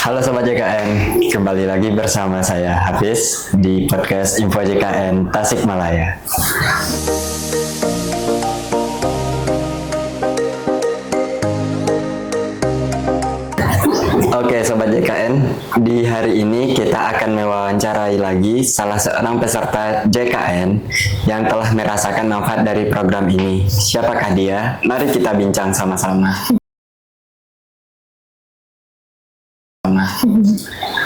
Halo Sobat JKN, kembali lagi bersama saya Hafiz di podcast Info JKN Tasikmalaya. Oke Sobat JKN, di hari ini kita akan mewawancarai lagi salah seorang peserta JKN yang telah merasakan manfaat dari program ini. Siapakah dia? Mari kita bincang sama-sama.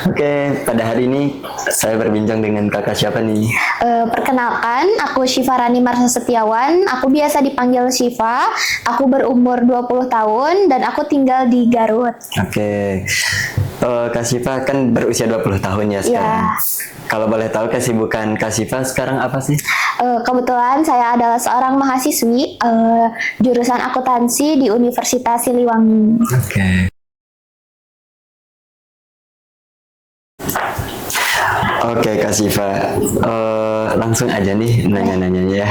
Oke, pada hari ini saya berbincang dengan kakak siapa nih? Perkenalkan, aku Syifa Rani Marsa Setiawan. Aku biasa dipanggil Syifa. Aku berumur 20 tahun dan aku tinggal di Garut. Oke, Kak Syifa kan berusia 20 tahun ya sekarang. Ya. Kalau boleh tahu kesibukan Kak Syifa sekarang apa sih? Kebetulan saya adalah seorang mahasiswi jurusan akuntansi di Universitas Siliwangi. Oke. Oke Kak Syifa, langsung aja nih nanya-nanyanya ya.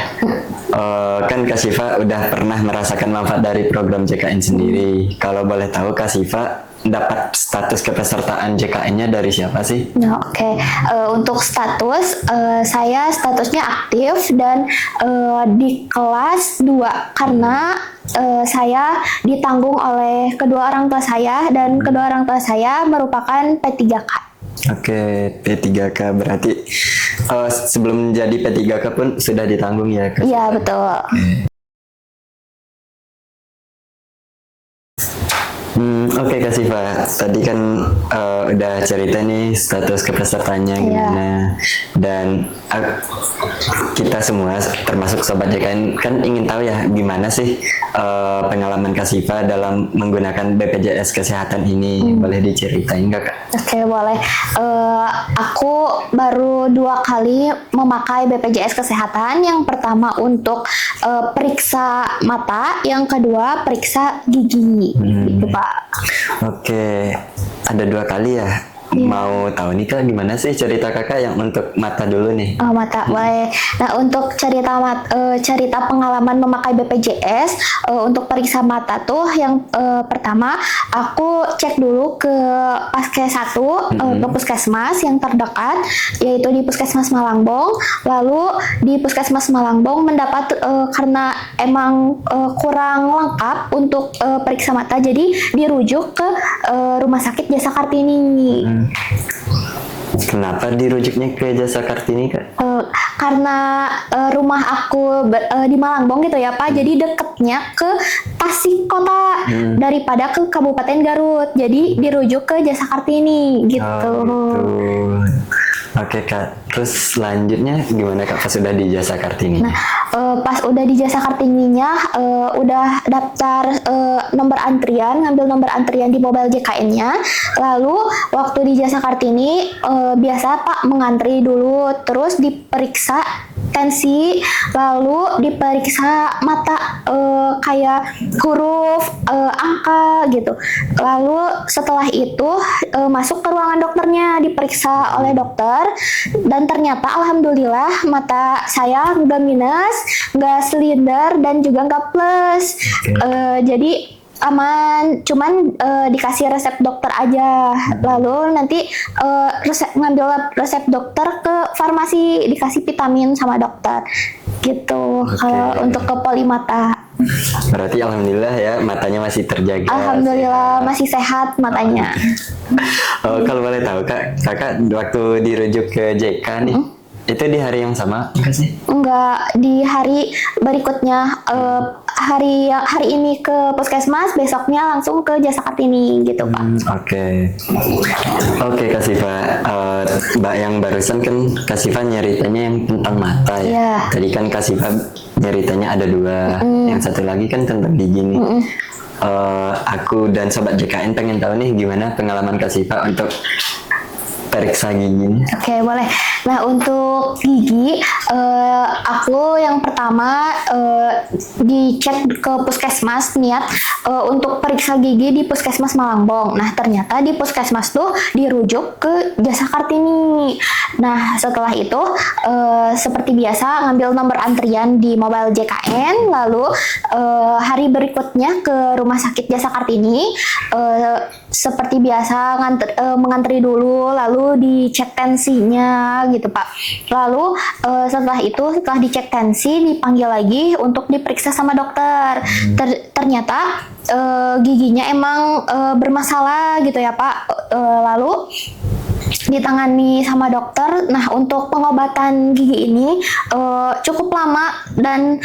Kan Kak Syifa udah pernah merasakan manfaat dari program JKN sendiri. Kalau boleh tahu Kak Syifa dapat status kepesertaan JKN-nya dari siapa sih? Nah, oke. Untuk status, saya statusnya aktif dan di kelas 2 karena saya ditanggung oleh kedua orang tua saya dan kedua orang tua saya merupakan P3K. Oke, P3K berarti sebelum jadi P3K pun sudah ditanggung ya Kak? Iya, betul. Oke Kak Syifa, tadi kan udah cerita nih status kepesertanya gimana, dan kita semua termasuk Sobat JKN kan ingin tahu ya gimana sih pengalaman Kak Syifa dalam menggunakan BPJS Kesehatan ini. Boleh diceritain nggak Kak? Oke, boleh. Aku baru 2 kali memakai BPJS Kesehatan. Yang pertama untuk periksa mata, yang kedua periksa gigi. Gitu, Pak. Oke, ada 2 kali ya. Mau tahu nih Kak gimana sih cerita Kakak yang untuk mata dulu nih? Mata, boleh. Nah, untuk cerita pengalaman memakai BPJS untuk periksa mata tuh yang pertama aku cek dulu ke Paskes 1 ke puskesmas yang terdekat, yaitu di Puskesmas Malangbong. Lalu di Puskesmas Malangbong mendapat karena emang kurang lengkap untuk periksa mata, jadi dirujuk ke Rumah Sakit Jasa Kartini. Kenapa dirujuknya ke Jasa Kartini Kak? Karena rumah aku di Malangbong gitu ya Pak, jadi deketnya ke Tasik Kota daripada ke Kabupaten Garut, jadi dirujuk ke Jasa Kartini gitu. Oh, gitu. Oke Kak, terus selanjutnya gimana Kak pas sudah di Jasa Kartini? Nah, pas udah di Jasa Kartininya, udah daftar nomor antrian, ngambil nomor antrian di mobile JKN-nya. Lalu waktu di Jasa Kartini biasa Pak mengantri dulu, terus diperiksa tensi, lalu diperiksa mata kayak huruf, angka gitu. Lalu setelah itu masuk ke ruangan dokternya, diperiksa oleh dokter, dan ternyata alhamdulillah mata saya nggak minus, nggak silinder, dan juga nggak plus. Jadi aman, cuman dikasih resep dokter aja. Lalu nanti ngambil resep dokter ke farmasi, dikasih vitamin sama dokter gitu. Kalau untuk ke polimata, berarti alhamdulillah ya matanya masih terjaga. alhamdulillah masih sehat matanya. Kalau boleh tahu Kak, Kakak waktu dirujuk ke JK nih, itu di hari yang sama enggak sih? Enggak, di hari berikutnya, hari ini ke puskesmas, besoknya langsung ke Jasa Kartini gitu Pak. Oke Kak Syifa, Mbak yang barusan kan Kak Syifa nyeritanya yang tentang mata ya. Yeah. Tadi kan Kak Syifa nyeritanya ada 2, yang satu lagi kan tentang gigi nih. Aku dan Sobat JKN pengen tahu nih gimana pengalaman Kak Syifa untuk periksa gigi. Oke, boleh. Nah, untuk gigi, aku yang pertama dicek ke puskesmas, niat untuk periksa gigi di Puskesmas Malangbong. Nah, ternyata di Puskesmas tuh dirujuk ke Jasa Kartini. Nah, setelah itu seperti biasa ngambil nomor antrian di mobile JKN, lalu hari berikutnya ke Rumah Sakit Jasa Kartini. Seperti biasa mengantri dulu, lalu dicek tensinya gitu Pak. Lalu setelah dicek tensi, dipanggil lagi untuk diperiksa sama dokter. Ternyata giginya emang bermasalah gitu ya Pak. Lalu ditangani sama dokter. Nah, untuk pengobatan gigi ini cukup lama dan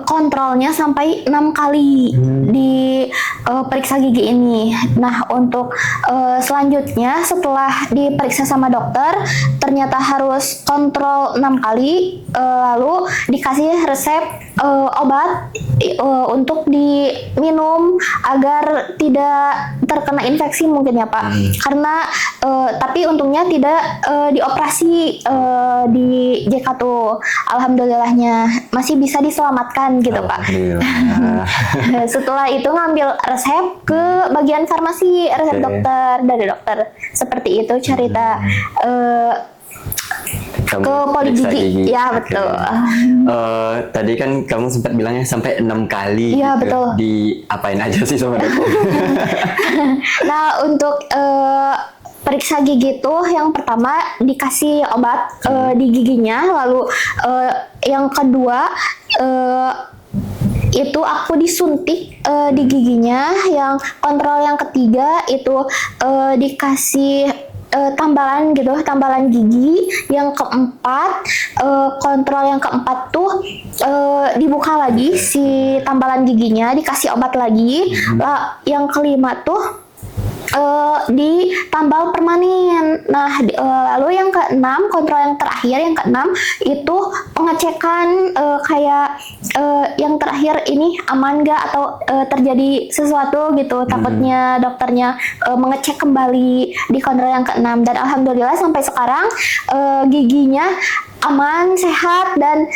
kontrolnya sampai 6 kali di periksa gigi ini. Nah, untuk selanjutnya setelah diperiksa sama dokter, ternyata harus kontrol 6 kali, lalu dikasih resep obat untuk diminum agar tidak terkena infeksi mungkin ya Pak. Karena tapi untungnya tidak dioperasi di JK tuh. Alhamdulillahnya masih bisa diselamatkan gitu Pak. Setelah itu ngambil resep ke bagian farmasi, resep dokter dari dokter. Seperti itu cerita Kamu ke poli periksa gigi. Ya betul. Tadi kan kamu sempat bilangnya sampai 6 kali. Iya, gitu. betul. Diapain aja sih sama dokter? Nah, untuk periksa gigi tuh yang pertama dikasih obat di giginya, lalu yang kedua itu aku disuntik di giginya, yang kontrol yang ketiga itu dikasih tambalan gitu, tambalan gigi. Yang keempat, kontrol yang keempat tuh dibuka lagi si tambalan giginya, dikasih obat lagi. Yang kelima tuh ditambal permanen. Nah, lalu yang keenam, kontrol yang terakhir, yang keenam itu pengecekan kayak yang terakhir ini aman nggak atau terjadi sesuatu gitu. Takutnya dokternya mengecek kembali di kontrol yang keenam. Dan alhamdulillah sampai sekarang giginya aman, sehat, dan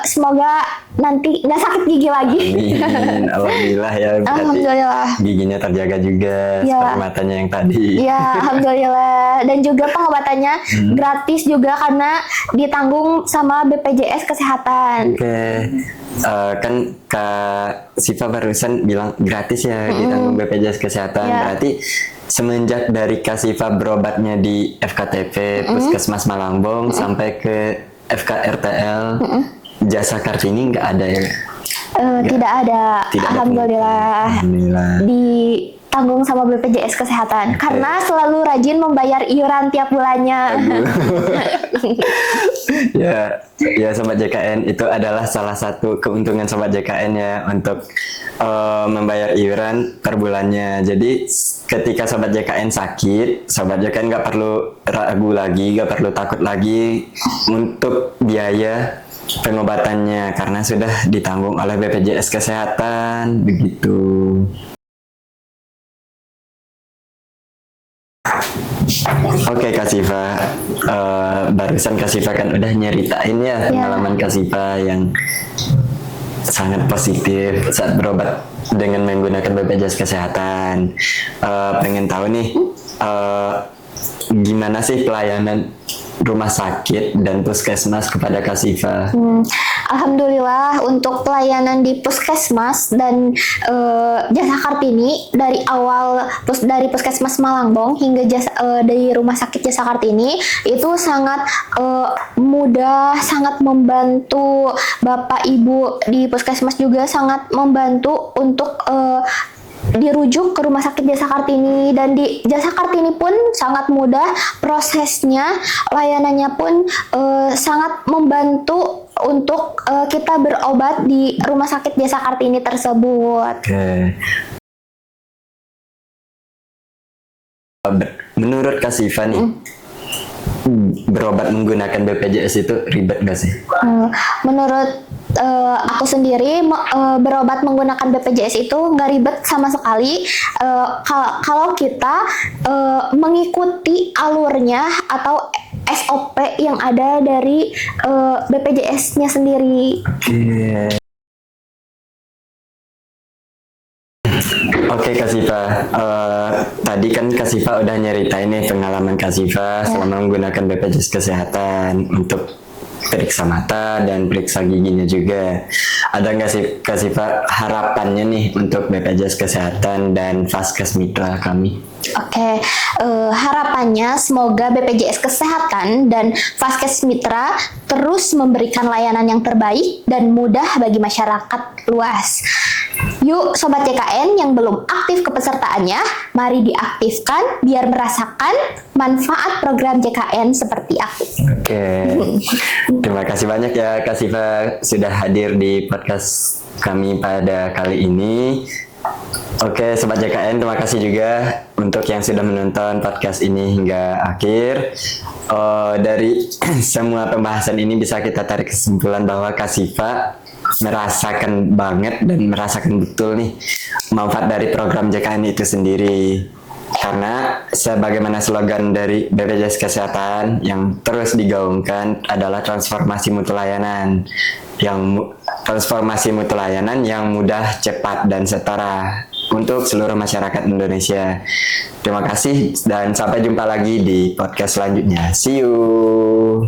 semoga nanti nggak sakit gigi lagi. Amin. Alhamdulillah ya. Berarti Alhamdulillah. giginya terjaga juga Ya. seperti matanya yang tadi. Ya, alhamdulillah. Dan juga pengobatannya gratis juga karena ditanggung sama BPJS Kesehatan. Oke. Kan Kak Siva barusan bilang gratis ya ditanggung BPJS Kesehatan. Ya. Berarti semenjak dari Kak Siva berobatnya di FKTP Puskesmas Malangbong sampai ke FKRTL Jasa Kartini nggak ada ya? Tidak ada. Tidak ada Alhamdulillah. Alhamdulillah. Ditanggung sama BPJS Kesehatan karena selalu rajin membayar iuran tiap bulannya. Ya Sobat JKN, itu adalah salah satu keuntungan Sobat JKN ya untuk membayar iuran per bulannya. Jadi ketika Sobat JKN sakit, Sobat JKN nggak perlu ragu lagi, nggak perlu takut lagi untuk biaya pengobatannya karena sudah ditanggung oleh BPJS Kesehatan, begitu. Oke Kak Siva, barusan Kak Siva kan udah nyeritain ya pengalaman Kak Siva yang sangat positif saat berobat dengan menggunakan BPJS Kesehatan. Pengen tahu nih, gimana sih pelayanan rumah sakit dan puskesmas kepada Kak Siva? Alhamdulillah untuk pelayanan di puskesmas dan Jasa Kartini dari awal dari Puskesmas Malangbong hingga dari Rumah Sakit Jasa Kartini itu sangat mudah, sangat membantu. Bapak Ibu di puskesmas juga sangat membantu untuk dirujuk ke Rumah Sakit Jasa Kartini, dan di Jasa Kartini pun sangat mudah prosesnya, layanannya pun sangat membantu untuk kita berobat di Rumah Sakit Jasa Kartini tersebut. Oke. Menurut Kak Siva nih, berobat menggunakan BPJS itu ribet nggak sih? Menurut aku sendiri berobat menggunakan BPJS itu nggak ribet sama sekali kalau kita mengikuti alurnya atau SOP yang ada dari BPJS-nya sendiri. Oke. Oke Kak Siva, tadi kan Kak Siva udah nyeritain nih pengalaman Kak Siva selama menggunakan BPJS Kesehatan untuk periksa mata dan periksa giginya juga. Ada nggak sih Kak Siva harapannya nih untuk BPJS Kesehatan dan Vaskes Mitra kami? Oke, harapannya semoga BPJS Kesehatan dan Vaskes Mitra terus memberikan layanan yang terbaik dan mudah bagi masyarakat luas. Yuk Sobat JKN yang belum aktif kepesertaannya, mari diaktifkan biar merasakan manfaat program JKN seperti aku. Oke, terima kasih banyak ya Kak Siva sudah hadir di podcast kami pada kali ini. Oke Sobat JKN, terima kasih juga untuk yang sudah menonton podcast ini hingga akhir. Dari semua pembahasan ini bisa kita tarik kesimpulan bahwa Kak Siva merasakan banget dan merasakan betul nih manfaat dari program JKN itu sendiri. Karena sebagaimana slogan dari BPJS Kesehatan yang terus digaungkan adalah transformasi mutu layanan yang mudah, cepat, dan setara untuk seluruh masyarakat Indonesia. Terima kasih dan sampai jumpa lagi di podcast selanjutnya. See you.